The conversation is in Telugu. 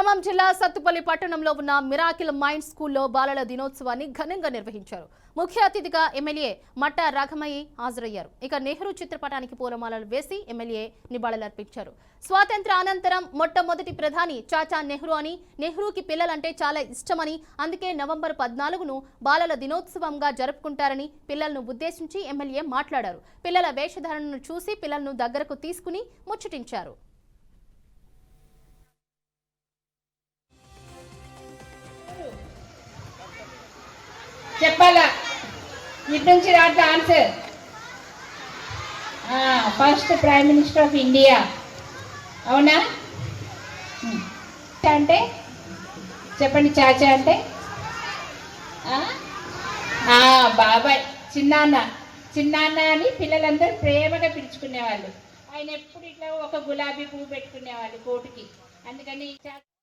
ఖమ్మం జిల్లా సత్తుపల్లి పట్టణంలో ఉన్న మిరాకిల్ మైండ్ స్కూల్లో బాలల దినోత్సవాన్ని ఘనంగా నిర్వహించారు. ముఖ్య అతిథిగా ఎమ్మెల్యే మట్టా రాఘమయ్య హాజరయ్యారు. ఇక నెహ్రూ చిత్రపటానికి పూలమాలలు వేసి ఎమ్మెల్యే నివాళులర్పించారు. స్వాతంత్ర అనంతరం మొట్టమొదటి ప్రధాని చాచా నెహ్రూ అని, నెహ్రూకి పిల్లలంటే చాలా ఇష్టమని, అందుకే నవంబర్ 14ను బాలల దినోత్సవంగా జరుపుకుంటారని పిల్లలను ఉద్దేశించి ఎమ్మెల్యే మాట్లాడారు. పిల్లల వేషధారణను చూసి పిల్లలను దగ్గరకు తీసుకుని ముచ్చటించారు. చెప్పాలా ఇటు నుంచి రాట answer. First prime minister of India అవునా? అంటే చెప్పండి. చాచా అంటే బాబాయ్, చిన్నాన్న. చిన్నాన్న అని పిల్లలందరూ ప్రేమగా పిలుచుకునేవాళ్ళు. ఆయన ఎప్పుడు ఇట్లా ఒక గులాబీ పువ్వు పెట్టుకునేవాళ్ళు కోటుకి. అందుకని